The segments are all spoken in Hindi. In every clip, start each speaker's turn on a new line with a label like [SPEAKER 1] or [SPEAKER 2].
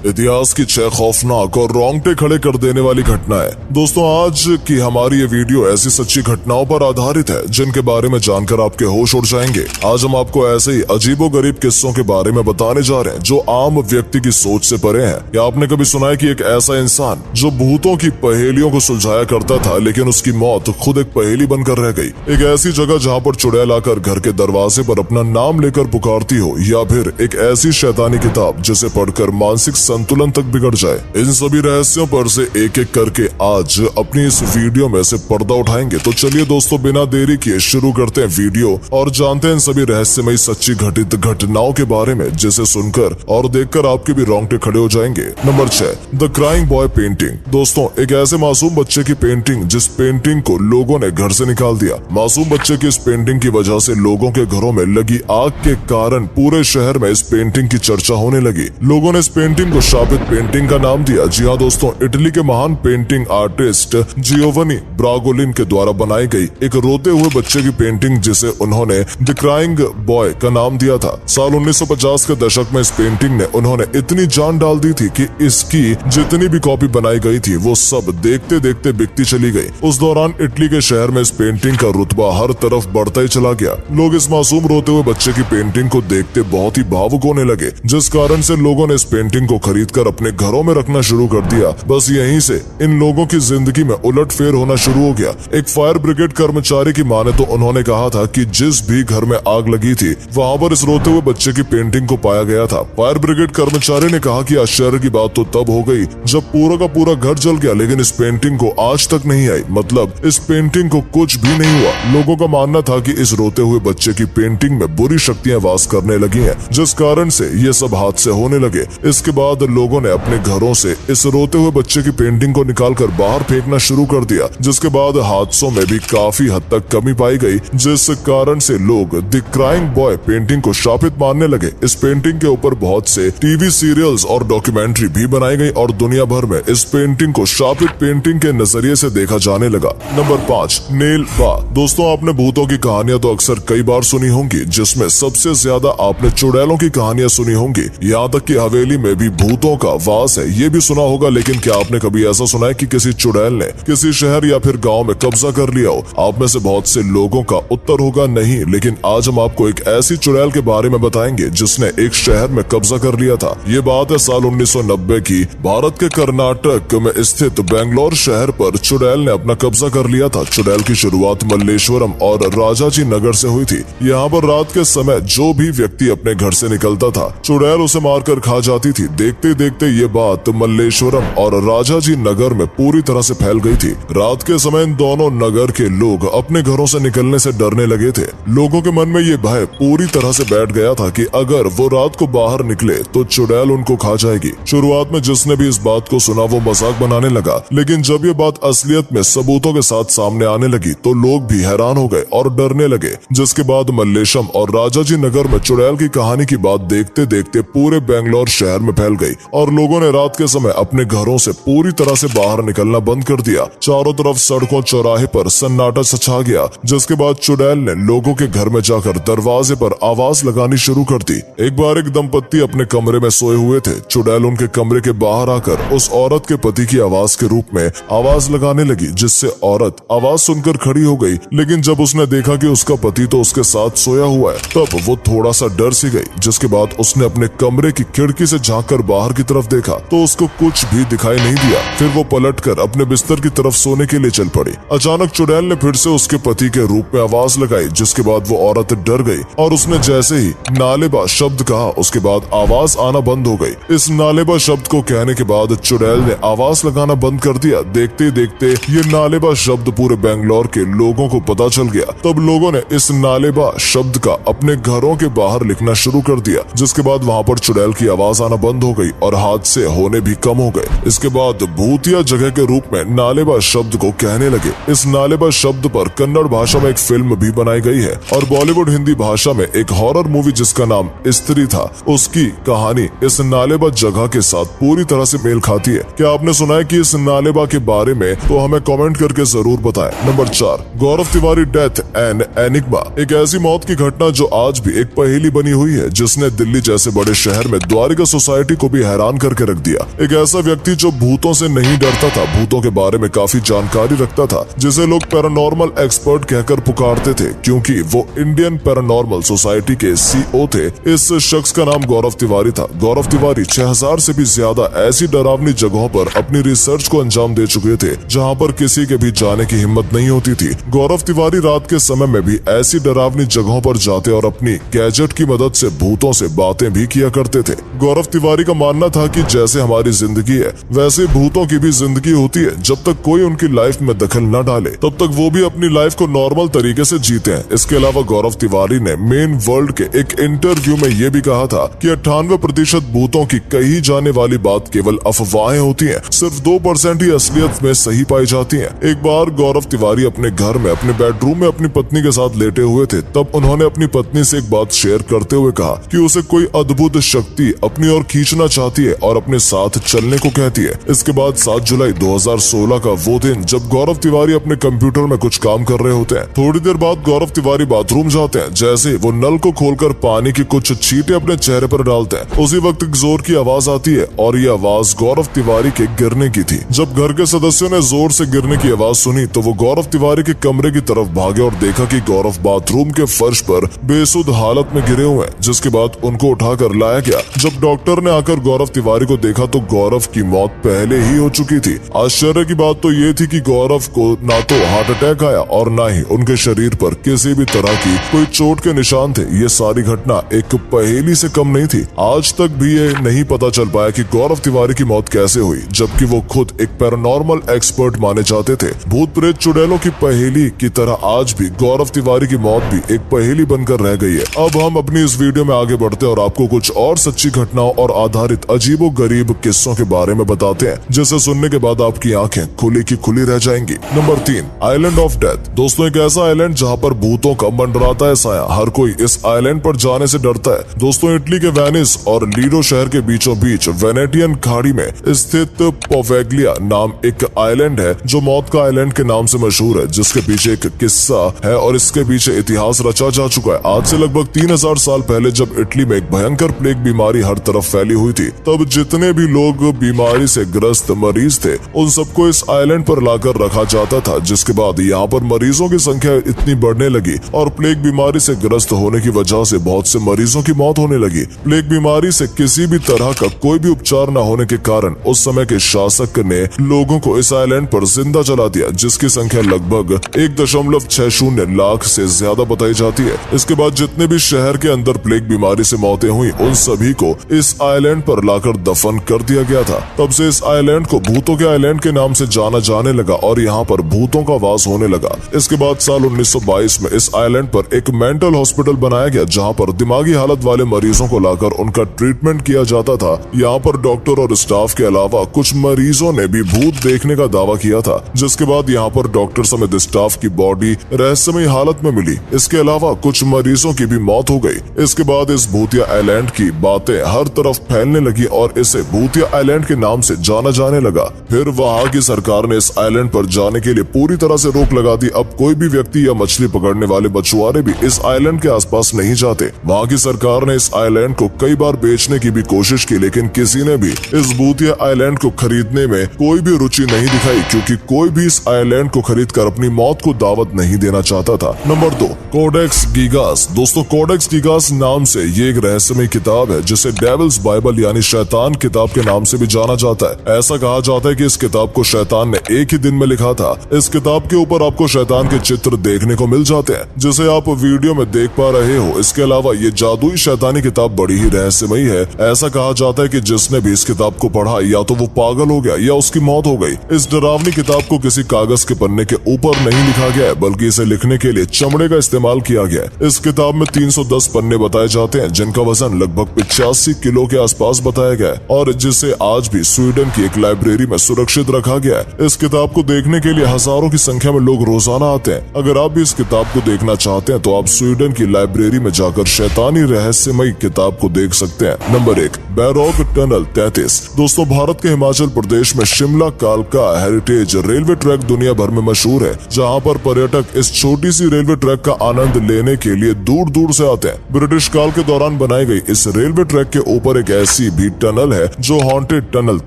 [SPEAKER 1] इतिहास की 6 खौफनाक और रोंगटे खड़े कर देने वाली घटनाएं। दोस्तों, आज की हमारी ये वीडियो ऐसी सच्ची घटनाओं पर आधारित है जिनके बारे में जानकर आपके होश उड़ जाएंगे। आज हम आपको ऐसे ही अजीबोगरीब किस्सों के बारे में बताने जा रहे हैं जो आम व्यक्ति की सोच से परे हैं। क्या आपने कभी सुना है कि एक ऐसा इंसान जो भूतों की पहेलियों को सुलझाया करता था, लेकिन उसकी मौत खुद एक पहेली बनकर रह गई। एक ऐसी जगह जहाँ पर चुड़ैल आकर घर के दरवाजे पर अपना नाम लेकर पुकारती हो, या फिर एक ऐसी शैतानी किताब जिसे पढ़कर मानसिक संतुलन तक बिगड़ जाए। इन सभी रहस्यों पर से एक एक करके आज अपनी इस वीडियो में से पर्दा उठाएंगे। तो चलिए दोस्तों, बिना देरी किए शुरू करते हैं वीडियो और जानते हैं इन सभी रहस्यमयी सच्ची घटित घटनाओं के बारे में, जिसे सुनकर और देखकर आपके भी रोंगटे खड़े हो जाएंगे। Number 6, the crying boy painting. दोस्तों, एक ऐसे मासूम बच्चे की पेंटिंग जिस पेंटिंग को लोगों ने घर से निकाल दिया। मासूम बच्चे की इस पेंटिंग की वजह से लोगों के घरों में लगी आग के कारण पूरे शहर में इस पेंटिंग की चर्चा होने लगी। लोगों ने इस पेंटिंग को शापित पेंटिंग का नाम दिया। जी हाँ दोस्तों, इटली के महान पेंटिंग आर्टिस्ट जियोवनी ब्रागोलिन के द्वारा बनाई गई एक रोते हुए बच्चे की पेंटिंग, जिसे उन्होंने द क्राइंग बॉय का नाम दिया था। साल 1950 के दशक में इस पेंटिंग ने उन्होंने इतनी जान डाल दी थी कि इसकी जितनी भी कॉपी बनाई गई थी वो सब देखते देखते बिकती चली गई। उस दौरान इटली के शहर में इस पेंटिंग का रुतबा हर तरफ बढ़ता ही चला गया। लोग इस मासूम रोते हुए बच्चे की पेंटिंग को देखते बहुत ही भावुक होने लगे, जिस कारण से लोगों ने इस पेंटिंग को खरीदकर अपने घरों में रखना शुरू कर दिया। बस यहीं से इन लोगों की जिंदगी में उलटफेर होना शुरू हो गया। एक फायर ब्रिगेड कर्मचारी की माने तो उन्होंने कहा था कि जिस भी घर में आग लगी थी वहां पर इस रोते हुए बच्चे की पेंटिंग को पाया गया था। फायर ब्रिगेड कर्मचारी ने कहा कि आश्चर्य की बात तो तब हो गई जब पूरा का पूरा घर जल गया, लेकिन इस पेंटिंग को आज तक नहीं आई। मतलब इस पेंटिंग को कुछ भी नहीं हुआ। लोगों का मानना था कि इस रोते हुए बच्चे की पेंटिंग में बुरी शक्तियां वास करने लगी हैं, जिस कारण से ये सब हादसे होने लगे। इसके बाद लोगों ने अपने घरों से इस रोते हुए बच्चे की पेंटिंग को निकालकर बाहर फेंकना शुरू कर दिया, जिसके बाद हादसों में भी काफी हद तक कमी पाई गई, जिस कारण से लोग द क्राइंग बॉय पेंटिंग को शापित मानने लगे। इस पेंटिंग के ऊपर बहुत से टीवी सीरियल्स और डॉक्यूमेंट्री भी बनाई गई और दुनिया भर में इस पेंटिंग को शापित पेंटिंग के नजरिए से देखा जाने लगा। नंबर 5, नेल बा। दोस्तों, आपने भूतों की कहानियां तो अक्सर कई बार सुनी होंगी, जिसमें सबसे ज्यादा आपने चुड़ैलों की कहानियां सुनी होंगी। यहाँ तक कि हवेली में भी भूतों का वास है, ये भी सुना होगा। लेकिन क्या आपने कभी ऐसा सुना है कि किसी चुड़ैल ने किसी शहर या फिर गांव में कब्जा कर लिया हो? आप में से बहुत से लोगों का उत्तर होगा नहीं। लेकिन आज हम आपको एक ऐसी चुड़ैल के बारे में बताएंगे जिसने एक शहर में कब्जा कर लिया था। ये बात है साल 1990 की। भारत के कर्नाटक में स्थित बेंगलोर शहर पर चुड़ैल ने अपना कब्जा कर लिया था। चुड़ैल की शुरुआत मल्लेश्वरम और राजाजी नगर से हुई थी। यहाँ पर रात के समय जो भी व्यक्ति अपने घर से निकलता था, चुड़ैल उसे मारकर खा जाती थी। देखते देखते ये बात मल्लेश्वरम और राजाजी नगर में पूरी तरह से फैल गई थी। रात के समय इन दोनों नगर के लोग अपने घरों से निकलने से डरने लगे थे। लोगों के मन में ये भय पूरी तरह से बैठ गया था कि अगर वो रात को बाहर निकले तो चुड़ैल उनको खा जाएगी। शुरुआत में जिसने भी इस बात को सुना वो मजाक बनाने लगा, लेकिन जब ये बात असलियत में सबूतों के साथ सामने आने लगी तो लोग भी हैरान हो गए और डरने लगे। जिसके बाद मल्लेशम और राजाजी नगर में चुड़ैल की कहानी की बात देखते देखते पूरे बेंगलोर शहर में फैल गई और लोगों ने रात के समय अपने घरों से पूरी तरह से बाहर निकलना बंद कर दिया। चारों तरफ सड़कों चौराहे पर सन्नाटा छा गया। जिसके बाद चुड़ैल ने लोगों के घर में जाकर दरवाजे पर आवाज लगानी शुरू कर दी। एक बार एक दंपत्ति अपने कमरे में सोए हुए थे। चुड़ैल उनके कमरे के बाहर आकर उस औरत के पति की आवाज के रूप में आवाज लगाने लगी, जिससे औरत आवाज सुनकर खड़ी हो गई। लेकिन जब उसने देखा कि उसका पति तो उसके साथ सोया हुआ है, तब वो थोड़ा सा डर सी गई। जिसके बाद उसने अपने कमरे की खिड़की से झांककर बाहर की तरफ देखा तो उसको कुछ भी दिखाई नहीं दिया। फिर वो पलटकर अपने बिस्तर की तरफ सोने के लिए चल पड़ी। अचानक चुड़ैल ने फिर से उसके पति के रूप में आवाज लगाई, जिसके बाद वो औरत डर गई और उसने जैसे ही नालेबा शब्द कहा, उसके बाद आवाज आना बंद हो गई। इस नालेबा शब्द को कहने के बाद चुड़ैल ने आवाज लगाना बंद कर दिया। देखते देखते ये नालेबा शब्द पूरे बेंगलोर के लोगों को पता चल गया। तब लोगों ने इस नालेबा शब्द का अपने घरों के बाहर लिखना शुरू कर दिया। जिसके बाद वहाँ पर चुड़ैल की आवाज आना बंद हो गई और हादसे होने भी कम हो गए। इसके बाद भूतिया जगह के रूप में नालेबा शब्द को कहने लगे। इस नालेबा शब्द पर कन्नड़ भाषा में एक फिल्म भी बनाई गई है और बॉलीवुड हिंदी भाषा में एक हॉरर मूवी जिसका नाम स्त्री था, उसकी कहानी इस नालेबा जगह के साथ पूरी तरह से मेल खाती है। क्या आपने सुना है कि इस नालेबा के बारे में? तो हमें कमेंट करके जरूर बताएं। Number 4, Gaurav Tiwari death and enigma. एक ऐसी मौत की घटना जो आज भी एक पहेली बनी हुई है, जिसने दिल्ली जैसे बड़े शहर में द्वारिका सोसाइटी को भी हैरान करके रख दिया। एक ऐसा व्यक्ति जो भूतों से नहीं डरता था, भूतों के बारे में काफी जानकारी रखता था, जिसे लोग पैरानॉर्मल एक्सपर्ट कहकर पुकारते थे क्योंकि वो इंडियन पैरानॉर्मल सोसाइटी के CEO थे। इस शख्स का नाम गौरव तिवारी था। गौरव तिवारी 6000 से भी ज्यादा ऐसी डरावनी जगहों पर अपनी रिसर्च को अंजाम दे चुके थे जहां पर किसी के भी जाने की हिम्मत नहीं होती थी। गौरव तिवारी रात के समय में भी ऐसी डरावनी जगहों पर जाते और अपनी गैजेट की मदद से भूतों से बातें भी किया करते थे। गौरव तिवारी का मानना था कि जैसे हमारी जिंदगी है वैसे भूतों की भी जिंदगी होती है। जब तक कोई उनकी लाइफ में दखल न डाले तब तक वो भी अपनी लाइफ को नॉर्मल तरीके से जीते हैं। इसके अलावा गौरव तिवारी ने मेन वर्ल्ड के एक इंटरव्यू में ये भी कहा था कि 98% भूतों की कही जाने वाली बात केवल अफवाहें होती हैं, सिर्फ 2% ही असलियत में सही पाई जाती हैं। एक बार गौरव तिवारी अपने घर में अपने बेडरूम में अपनी पत्नी के साथ लेटे हुए थे, तब उन्होंने अपनी पत्नी से एक बात शेयर करते हुए कहा कि उसे कोई अद्भुत शक्ति अपनी ओर खींचना चाहती है और अपने साथ चलने को कहती है। इसके बाद 7 जुलाई 2016 का वो दिन जब गौरव तिवारी अपने कंप्यूटर में कुछ काम कर रहे होते हैं। थोड़ी देर बाद गौरव तिवारी बाथरूम जाते हैं। जैसे वो नल को खोलकर पानी की कुछ छींटे अपने चेहरे पर डालते हैं, उसी वक्त एक जोर की आवाज आती है और ये आवाज गौरव तिवारी के गिरने की थी। जब घर के सदस्यों ने जोर से गिरने की आवाज सुनी तो वो गौरव तिवारी के कमरे की तरफ भागे और देखा कि गौरव बाथरूम के फर्श पर बेसुध हालत में गिरे हुए हैं, जिसके बाद उनको उठाकर लाया गया। जब डॉक्टर ने आकर गौरव तिवारी को देखा तो गौरव की मौत पहले ही हो चुकी थी। आश्चर्य की बात तो ये थी कि गौरव को ना तो हार्ट अटैक आया और ना ही उनके शरीर पर किसी भी तरह की कोई चोट के निशान थे। ये सारी घटना एक पहेली से कम नहीं थी। आज तक भी ये नहीं पता चल पाया कि गौरव तिवारी की मौत कैसे हुई, जबकि वो खुद एक पैरानॉर्मल एक्सपर्ट माने जाते थे। भूत प्रेत चुड़ैलों की पहेली की तरह आज भी गौरव तिवारी की मौत भी एक पहेली बनकर रह गई है। अब हम अपनी इस वीडियो में आगे बढ़ते हैं और आपको कुछ और सच्ची घटनाओं और आधारित अजीबो गरीब किस्सों के बारे में बताते हैं, जिसे सुनने के बाद आपकी आंखें खुली की खुली रह जाएंगी। Number 3, island of death. दोस्तों, एक ऐसा आइलैंड जहां पर भूतों का मंडराता है साया। हर कोई इस आइलैंड पर जाने से डरता है। दोस्तों, इटली के वेनिस और लीडो शहर के बीचों बीच वेनेटियन खाड़ी में स्थित पोवेग्लिया नाम एक आइलैंड है जो मौत का आइलैंड के नाम से मशहूर है, जिसके पीछे एक किस्सा है और इसके पीछे इतिहास रचा जा चुका है। आज से लगभग 3000 साल पहले जब इटली में एक भयंकर प्लेग बीमारी हर तरफ फैली हुई थी, तब जितने भी लोग बीमारी से ग्रस्त मरीज थे उन सबको इस आइलैंड पर लाकर रखा जाता था, जिसके बाद यहाँ पर मरीजों की संख्या इतनी बढ़ने लगी और प्लेग बीमारी से ग्रस्त होने की वजह से बहुत से मरीजों की मौत होने लगी। प्लेग बीमारी से किसी भी तरह का कोई भी उपचार न होने के कारण उस समय के शासक ने लोगों को इस आइलैंड पर जिंदा जला दिया, जिसकी संख्या लगभग 1.60 लाख से ज्यादा बताई जाती है। इसके बाद जितने भी शहर के अंदर प्लेग बीमारी से मौतें हुई उन सभी को इस आइलैंड पर लाकर दफन कर दिया गया था। तब से इस आइलैंड को भूतों के आइलैंड के नाम से जाना जाने लगा और यहाँ पर भूतों का वास होने लगा। इसके बाद साल 1922 में इस आइलैंड पर एक मेंटल हॉस्पिटल बनाया गया, जहाँ पर दिमागी हालत वाले मरीजों को लाकर उनका ट्रीटमेंट किया जाता था। यहाँ पर डॉक्टर और स्टाफ के अलावा कुछ मरीजों ने भी भूत देखने का दावा किया था, जिसके बाद यहाँ पर डॉक्टर समेत स्टाफ की बॉडी रहस्यमयी हालत में मिली। इसके अलावा कुछ मरीजों की भी मौत हो गई। इसके बाद इस भूतिया आइलैंड की बातें हर तरफ फैलने लगी और इसे भूतिया आइलैंड के नाम से जाना जाने लगा। फिर वहाँ की सरकार ने इस आइलैंड पर जाने के लिए पूरी तरह से रोक लगा दी। अब कोई भी व्यक्ति या मछली पकड़ने वाले मछुआरे भी इस आइलैंड के आसपास नहीं जाते। वहाँ की सरकार ने इस आइलैंड को कई बार बेचने की भी कोशिश की, लेकिन किसी ने भी इस भूतिया आइलैंड को खरीदने में कोई भी रुचि नहीं दिखाई, क्योंकि कोई भी इस आइलैंड को खरीदकर अपनी मौत को दावत नहीं देना चाहता था। Number 2, Codex Gigas. दोस्तों, कोडेक्स गीगास नाम से ये एक रहस्यमय किताब है जिसे डेविल्स बाइबल यानी शैतान किताब के नाम से भी जाना जाता है। ऐसा कहा जाता है कि इस किताब को शैतान ने एक ही दिन में लिखा था। इस किताब के ऊपर आपको शैतान के चित्र देखने को मिल जाते हैं, जिसे आप वीडियो में देख पा रहे हो। इसके अलावा ये जादुई शैतानी किताब बड़ी ही रहस्यमयी है। ऐसा कहा जाता है कि जिसने भी इस किताब को पढ़ा या तो वो पागल हो गया या उसकी मौत हो गई। इस डरावनी किताब को किसी कागज के पन्ने के ऊपर नहीं लिखा गया है, बल्कि इसे लिखने के लिए चमड़े का इस्तेमाल किया गया है। इस किताब में 310 पन्ने बताए जाते हैं, जिनका वजन लगभग 85 किलो के आसपास बताया गया है और जिसे आज भी स्वीडन की एक लाइब्रेरी में सुरक्षित रखा गया है। इस किताब को देखने के लिए हजारों की संख्या में लोग रोजाना आते हैं। अगर आप भी इस किताब को देखना चाहते हैं तो आप स्वीडन की लाइब्रेरी में जाकर शैतानी रहस्यमयी किताब को देख सकते हैं। Number 1, baroque tunnel 33। दोस्तों, भारत के हिमाचल प्रदेश में शिमला कालका हेरिटेज रेलवे ट्रैक दुनिया भर में मशहूर है, जहां पर पर्यटक इस छोटी सी रेलवे ट्रैक का आनंद लेने के लिए दूर दूर से आते हैं। ब्रिटिश काल के दौरान बनाई गई इस रेलवे ट्रैक के ऊपर एक ऐसी ऐसी भी टनल है जो हॉन्टेड टनल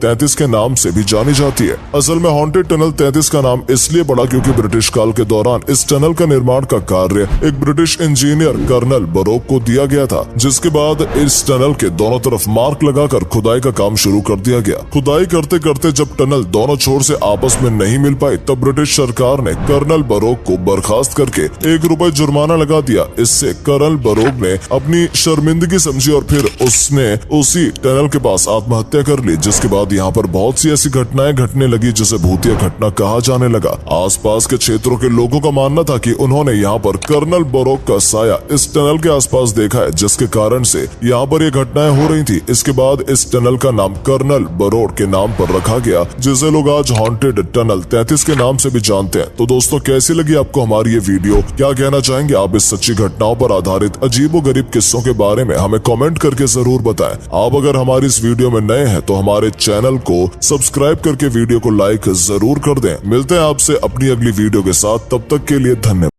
[SPEAKER 1] 33 के नाम से भी जानी जाती है। असल में हॉन्टेड टनल 33 का नाम इसलिए पड़ा क्योंकि ब्रिटिश काल के दौरान इस टनल का निर्माण का कार्य एक ब्रिटिश इंजीनियर कर्नल बरोक को दिया गया था, जिसके बाद इस टनल के दोनों तरफ मार्क लगाकर खुदाई का काम शुरू कर दिया गया। खुदाई करते करते जब टनल दोनों छोर से आपस में नहीं मिल पाई तब ब्रिटिश सरकार ने कर्नल बरोक को बर्खास्त करके ₹1 जुर्माना लगा दिया। इससे कर्नल बरोक ने अपनी शर्मिंदगी समझी और फिर उसने उसी टनल के पास आत्महत्या कर ली, जिसके बाद यहाँ पर बहुत सी ऐसी घटनाएं घटने लगी जिसे भूतिया घटना कहा जाने लगा। आसपास के क्षेत्रों के लोगों का मानना था कि उन्होंने यहाँ पर कर्नल बरोक का साया इस टनल के आसपास देखा है, जिसके कारण से यहाँ पर ये घटनाएं हो रही थी। इसके बाद इस टनल का नाम कर्नल बरोक के नाम पर रखा गया, जिसे लोग आज हॉन्टेड टनल 33 के नाम से भी जानते हैं। तो दोस्तों, कैसी लगी आपको हमारी ये वीडियो? क्या कहना चाहेंगे आप इस सच्ची घटनाओं पर आधारित अजीबोगरीब किस्सों के बारे में? हमें कमेंट करके जरूर बताएं। आप अगर हमारी इस वीडियो में नए हैं तो हमारे चैनल को सब्सक्राइब करके वीडियो को लाइक जरूर कर दें। मिलते हैं आपसे अपनी अगली वीडियो के साथ, तब तक के लिए धन्यवाद।